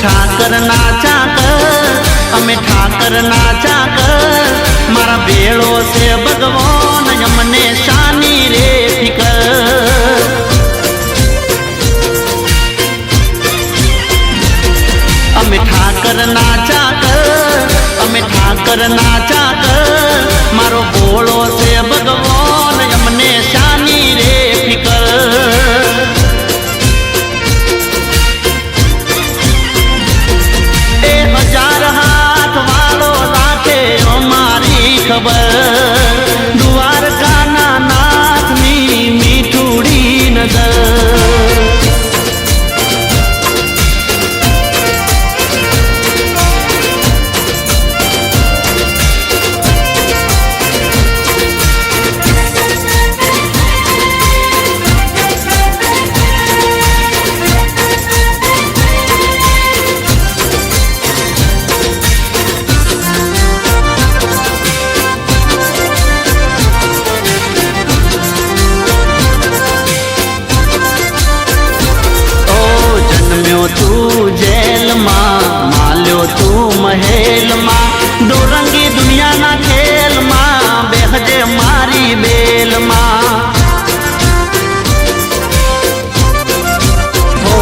ઠાકર ના ચાકર, અમે ઠાકર ના ચાકર, મારા બેળો છે ભગવાન અમને શાની રે ફિકર. અમે ઠાકર ના ચાકર, અમે ઠાકર ના ચાકર, મારો ભોળો છે ભગવાન અમને શાની રે ફિકર. એ હજાર હાથ વાળો રાખે અમારી ખબર, દ્વારકાના નાથની મીઠુડી નજર. તું જેલમાં, માલ્યો તું મહેલમાં, દોરંગી દુનિયાના ખેલમાં, બેહજે મારી બેલમાં. હો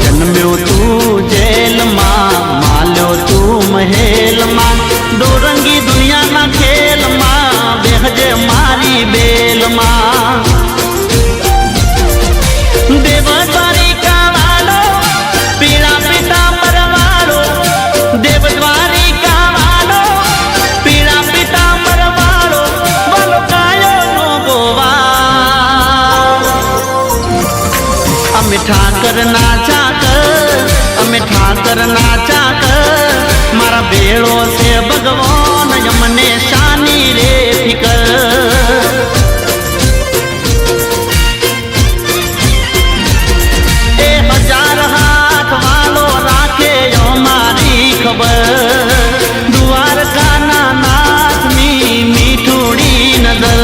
જન્મ્યો તું જેલમાં, માલ્યો તું મહેલમાં, દોરંગી દુનિયાના ખેલમાં, બેહજે મારી બેલમાં. દેવ દ્વારિકા વાળો, પીળા પીતાંબર વાળો, દેવ દ્વારિકા વાળો, પીળા પીતાંબર વાળો, બોલો કાયો નો ગોવા. અમે ઠાકર ના ચાકર, અમે ઠાકર ના ચાકર, મારા બેળો છે ભગવાન અમને શાની રે ફિકર. દ્વારકાના નાથની મીઠુડી નજર.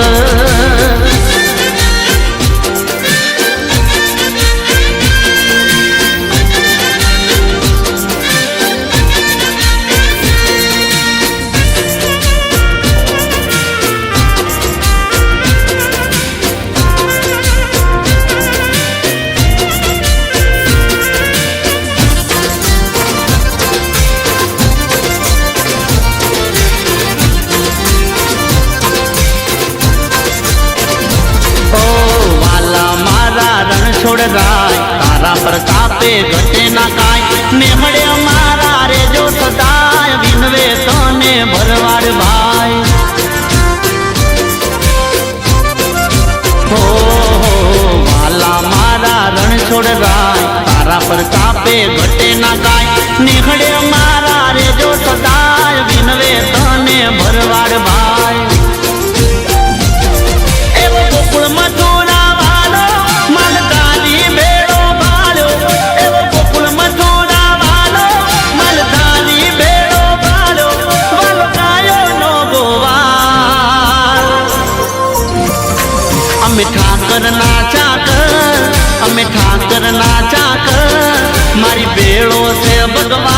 છોડ રાય તારા પ્રતાપે ઘટે ના કાય, મેમડે અમારા રેજો સદાય, વિનવે તને ભરવાડ ભાઈ. હો વાલા મારા રણ છોડ રાય તારા પ્રતાપે ઘટે ના કાય, નિખડે અમારા રેજો સદાય, વિનવે તને ભરવાડ ભાઈ. એવો ગોકુળ મથુરા વાળો, મલકાની બેડો ભાળ્યો, એવો ગોકુળ મથુરા વાળો, મલકાની બેડો ભાળ્યો, વલકાયો નો ગોવા. અમે ઠાકર ના ચાકર, અમે ઠાકર ના ચાકર, મારી બેડો છે ભગવાન